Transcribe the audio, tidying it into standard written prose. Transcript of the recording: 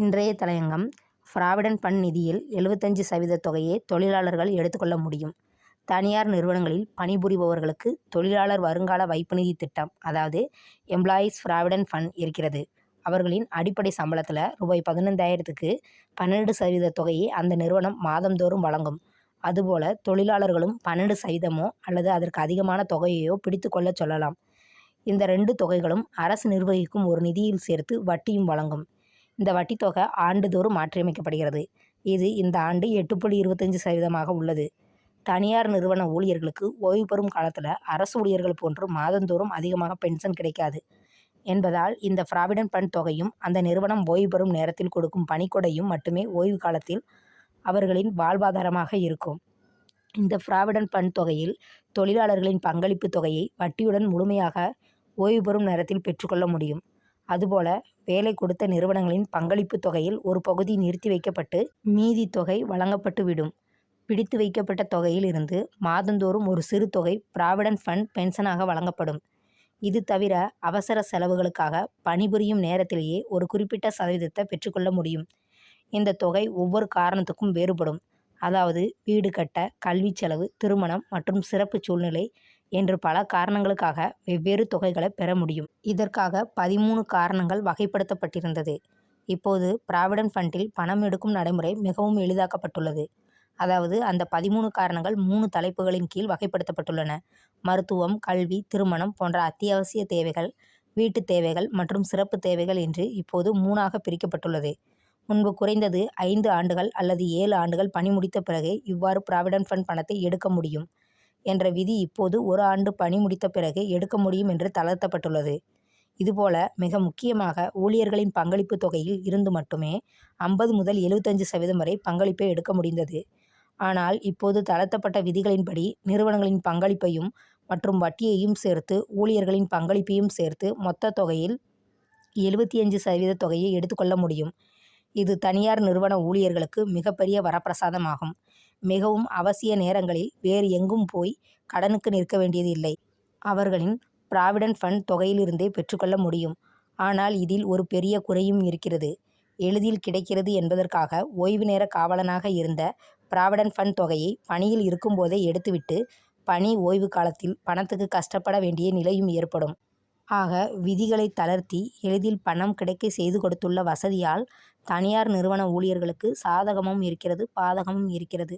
இன்றைய தலையங்கம் provident fund நிதியில் 75% தொகையை தொழிலாளர்கள் எடுத்துக்கொள்ள முடியும். தனியார் நிறுவனங்களில் பணிபுரிபவர்களுக்கு தொழிலாளர் வருங்கால வைப்பு நிதி திட்டம், அதாவது எம்ப்ளாயீஸ் ப்ராவிடென்ட் ஃபண்ட் இருக்கிறது. அவர்களின் அடிப்படை சம்பளத்தில் ரூபாய் 15,000க்கு 12% தொகையை அந்த நிறுவனம் மாதந்தோறும் வழங்கும். அதுபோல தொழிலாளர்களும் 12%மோ அல்லது அதற்கு அதிகமான தொகையையோ பிடித்து கொள்ள சொல்லலாம். இந்த 2 தொகைகளும் அரசு நிர்வகிக்கும் ஒரு நிதியில் சேர்த்து வட்டியும் வழங்கும். இந்த வட்டித் தொகை ஆண்டுதோறும் மாற்றியமைக்கப்படுகிறது. இது இந்த ஆண்டு 8.25% உள்ளது. தனியார் நிறுவன ஊழியர்களுக்கு ஓய்வு பெறும் காலத்தில் அரசு ஊழியர்கள் போன்று மாதந்தோறும் அதிகமாக பென்ஷன் கிடைக்காது என்பதால் இந்த ப்ராவிடென்ட் ஃபண்ட் தொகையும் அந்த நிறுவனம் ஓய்வு பெறும் நேரத்தில் கொடுக்கும் பணிக்கொடையும் மட்டுமே ஓய்வு காலத்தில் அவர்களின் வாழ்வாதாரமாக இருக்கும். இந்த ப்ராவிடென்ட் ஃபண்ட் தொகையில் தொழிலாளர்களின் பங்களிப்பு தொகையை வட்டியுடன் முழுமையாக ஓய்வு பெறும் நேரத்தில் பெற்றுக்கொள்ள முடியும். அதுபோல வேலை கொடுத்த நிறுவனங்களின் பங்களிப்பு தொகையில் ஒரு பகுதி நிறுத்தி வைக்கப்பட்டு மீதி தொகை வழங்கப்பட்டு விடும். பிடித்து வைக்கப்பட்ட தொகையில் இருந்து மாதந்தோறும் ஒரு சிறு தொகை ப்ராவிடென்ட் ஃபண்ட் பென்ஷனாக வழங்கப்படும். இது தவிர அவசர செலவுகளுக்காக பணிபுரியும் நேரத்திலேயே ஒரு குறிப்பிட்ட சதவீதத்தை பெற்றுக்கொள்ள முடியும். இந்த தொகை ஒவ்வொரு காரணத்துக்கும் வேறுபடும். அதாவது வீடு கட்ட, கல்வி செலவு, திருமணம் மற்றும் சிறப்பு சூழ்நிலை என்று பல காரணங்களுக்காக வெவ்வேறு தொகைகளை பெற முடியும். இதற்காக 13 காரணங்கள் வகைப்படுத்தப்பட்டிருந்தது. இப்போது ப்ராவிடென்ட் ஃபண்டில் பணம் எடுக்கும் நடைமுறை மிகவும் எளிதாக்கப்பட்டுள்ளது. அதாவது அந்த 13 காரணங்கள் 3 தலைப்புகளின் கீழ் வகைப்படுத்தப்பட்டுள்ளன. மருத்துவம், கல்வி, திருமணம் போன்ற அத்தியாவசிய தேவைகள், வீட்டு தேவைகள் மற்றும் சிறப்பு தேவைகள் என்று இப்போது 3ஆக பிரிக்கப்பட்டுள்ளது. முன்பு குறைந்தது 5 ஆண்டுகள் அல்லது 7 ஆண்டுகள் பணி முடித்த பிறகே இவ்வாறு ப்ராவிடென்ட் ஃபண்ட் பணத்தை எடுக்க முடியும் என்ற விதி இப்போது 1 ஆண்டு பணி முடித்த பிறகே எடுக்க முடியும் என்று தளர்த்தப்பட்டுள்ளது. இதுபோல மிக முக்கியமாக ஊழியர்களின் பங்களிப்பு தொகையில் இருந்து மட்டுமே 50 முதல் 75% வரை பங்களிப்பை எடுக்க முடிந்தது. ஆனால் இப்போது தளர்த்தப்பட்ட விதிகளின்படி நிறுவனங்களின் பங்களிப்பையும் மற்றும் வட்டியையும் சேர்த்து ஊழியர்களின் பங்களிப்பையும் சேர்த்து மொத்த தொகையில் 75% தொகையை எடுத்துக்கொள்ள முடியும். இது தனியார் நிறுவன ஊழியர்களுக்கு மிகப்பெரிய வரப்பிரசாதமாகும். மிகவும் அவசிய நேரங்களில் வேறு எங்கும் போய் கடனுக்கு நிற்க வேண்டியது இல்லை. அவர்களின் ப்ராவிடென்ட் ஃபண்ட் தொகையிலிருந்தே பெற்றுக்கொள்ள முடியும். ஆனால் இதில் ஒரு பெரிய குறையும் இருக்கிறது. எளிதில் கிடைக்கிறது என்பதற்காக ஓய்வு நேர காவலனாக இருந்த ப்ராவிடென்ட் ஃபண்ட் தொகையை பணியில் இருக்கும்போதே எடுத்துவிட்டு பணி ஓய்வு காலத்தில் பணத்துக்கு கஷ்டப்பட வேண்டிய நிலையும் ஏற்படும். ஆக விதிகளை தளர்த்தி எளிதில் பணம் கிடைக்க செய்து கொடுத்துள்ள வசதியால் தனியார் நிறுவன ஊழியர்களுக்கு சாதகமும் இருக்கிறது, பாதகமும் இருக்கிறது.